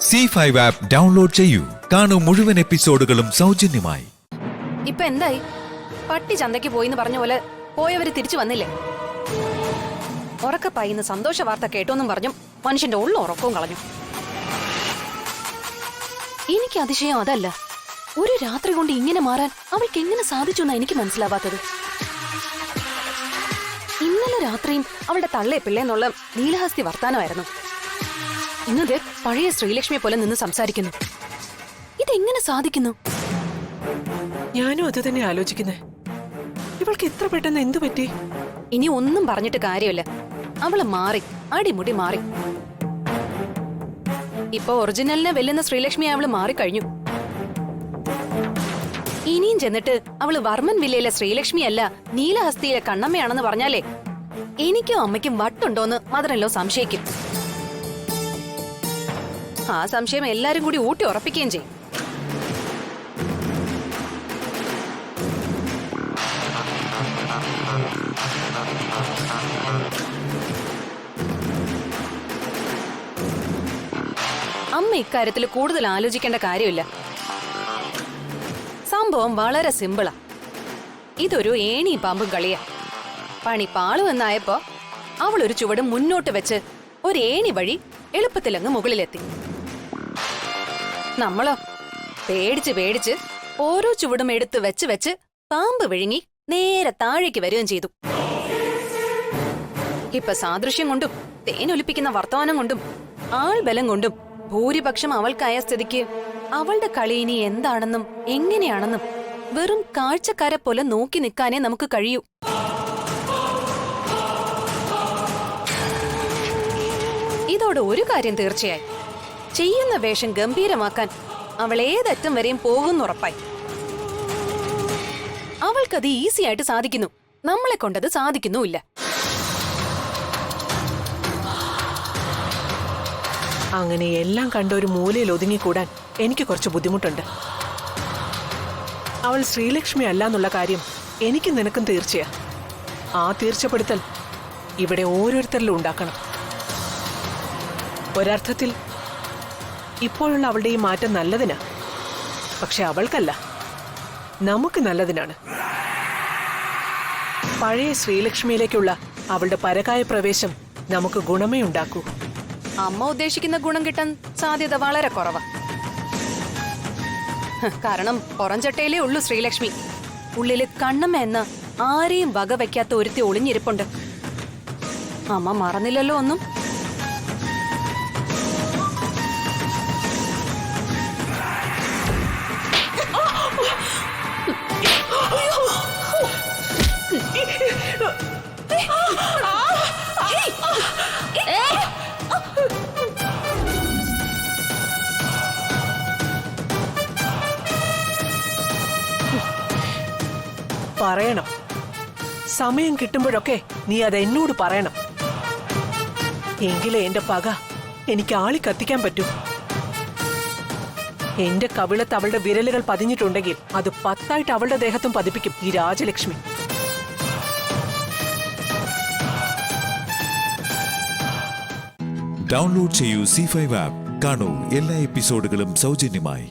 C5 app download ചെയ്യൂ. കാണൂ മുഴുവൻ എപ്പിസോഡുകളും സൗജന്യമായി. ഇപ്പൊ എന്തായി? പട്ടി ചന്തയ്ക്ക് പോയിന്ന് പറഞ്ഞ പോലെ പോയവര് തിരിച്ചു വന്നില്ലേ? ഉറക്കപ്പായിന്ന് സന്തോഷ വാർത്ത കേട്ടോന്നും പറഞ്ഞു മനുഷ്യന്റെ ഉള്ള ഉറക്കവും കളഞ്ഞു. എനിക്ക് അതിശയം അതല്ല, ഒരു രാത്രി കൊണ്ട് ഇങ്ങനെ മാറാൻ അവൾക്ക് എങ്ങനെ സാധിച്ചു എന്നാ എനിക്ക് മനസ്സിലാവാത്തത്. ഇന്നലെ രാത്രിയും അവളുടെ തള്ളേ പിള്ളേന്നുള്ള നീലഹസ്തി വർത്താനമായിരുന്നു. ഇന്നത് പഴയ ശ്രീലക്ഷ്മിയെ പോലെ നിന്ന് സംസാരിക്കുന്നു. ഇതെങ്ങനെ സാധിക്കുന്നു? ഞാനും അത് തന്നെ ആലോചിക്കുന്നേ. ഇവൾക്ക് ഇത്ര പെട്ടെന്ന് എന്തു പറ്റി? ഇനി ഒന്നും പറഞ്ഞിട്ട് കാര്യമില്ല. അവള് മാറി, അടിമുടി മാറി. ഇപ്പൊ ഒറിജിനലിനെ വെല്ലുന്ന ശ്രീലക്ഷ്മിയെ അവള് മാറിക്കഴിഞ്ഞു. ഇനിയും ചെന്നിട്ട് അവള് വർമ്മൻ വില്ലയിലെ ശ്രീലക്ഷ്മി അല്ല, നീലഹസ്തിയിലെ കണ്ണമ്മയാണെന്ന് പറഞ്ഞാലേ എനിക്കും അമ്മയ്ക്കും വട്ടുണ്ടോന്ന് മദറല്ലോ സംശയിക്കും. ആ സംശയം എല്ലാരും കൂടി ഊട്ടി ഉറപ്പിക്കുകയും ചെയ്യും. അമ്മ ഇക്കാര്യത്തിൽ കൂടുതൽ ആലോചിക്കേണ്ട കാര്യമില്ല. സംഭവം വളരെ സിമ്പിളാ. ഇതൊരു ഏണി പാമ്പും കളിയാ. പണി പാളുവെന്നായപ്പോ അവളൊരു ചുവട് മുന്നോട്ട് വെച്ച് ഒരു ഏണി വഴി എളുപ്പത്തിലങ്ങ് മുകളിലെത്തി. നമ്മളോ പേടിച്ച് പേടിച്ച് ഓരോ ചുവടും എടുത്ത് വെച്ച് വെച്ച് പാമ്പ് വിഴുങ്ങി നേരെ താഴേക്ക് വരികയും ചെയ്തു. ഇപ്പൊ സാദൃശ്യം കൊണ്ടും തേനൊലിപ്പിക്കുന്ന വർത്തമാനം കൊണ്ടും ആൾബലം കൊണ്ടും ഭൂരിപക്ഷം അവൾക്കായ സ്ഥിതിക്ക് അവളുടെ കളി ഇനി എന്താണെന്നും എങ്ങനെയാണെന്നും വെറും കാഴ്ചക്കാരെ പോലെ നോക്കി നിൽക്കാനേ നമുക്ക് കഴിയൂ. ഇതോടെ ഒരു കാര്യം തീർച്ചയായി, ചെയ്യുന്ന വേഷം ഗംഭീരമാക്കാൻ അവൾ ഏതറ്റം വരെയും പോകുന്നുറപ്പായി. അവൾക്കത് ഈസി ആയിട്ട് സാധിക്കുന്നു, നമ്മളെ കൊണ്ടത് സാധിക്കുന്നുമില്ല. അങ്ങനെ എല്ലാം കണ്ട ഒരു മൂലയിൽ ഒതുങ്ങിക്കൂടാൻ എനിക്ക് കുറച്ച് ബുദ്ധിമുട്ടുണ്ട്. അവൾ ശ്രീലക്ഷ്മി അല്ല എന്നുള്ള കാര്യം എനിക്ക് നിനക്കും തീർച്ചയാ. ആ തീർച്ചപ്പെടുത്തൽ ഇവിടെ ഓരോരുത്തരിലും ഉണ്ടാക്കണം. ഒരർത്ഥത്തിൽ ഇപ്പോഴുള്ള അവളുടെ ഈ മാറ്റം നല്ലതിനാ. പക്ഷെ അവൾക്കല്ല, നമുക്ക് നല്ലതിനാണ്. പഴയ ശ്രീലക്ഷ്മിയിലേക്കുള്ള അവളുടെ പരകായ പ്രവേശം നമുക്ക് ഗുണമേ ഉണ്ടാക്കൂ. അമ്മ ഉദ്ദേശിക്കുന്ന ഗുണം കിട്ടാൻ സാധ്യത വളരെ കുറവാ. കാരണം പുറംചട്ടയിലേ ഉള്ളൂ ശ്രീലക്ഷ്മി. ഉള്ളില് കണ്ണമ്മ എന്ന ആരെയും വകവയ്ക്കാത്ത ഒരുത്തി ഒളിഞ്ഞിരിപ്പുണ്ട്. അമ്മ മറന്നില്ലല്ലോ ഒന്നും. പറയണം. സമയം കിട്ടുമ്പോഴൊക്കെ നീ അത് എന്നോട് പറയണം. എങ്കിലേ എന്റെ പക എനിക്ക് ആളി കത്തിക്കാൻ പറ്റൂ. എന്റെ കവിളത്ത് അവളുടെ വിരലുകൾ പതിഞ്ഞിട്ടുണ്ടെങ്കിൽ അത് 10 അവളുടെ ദേഹത്തും പതിപ്പിക്കും ഈ രാജലക്ഷ്മി. ഡൗൺലോഡ് ചെയ്യൂ C5 ആപ്പ്. കാണൂ എല്ലാ എപ്പിസോഡുകളും സൗജന്യമായി.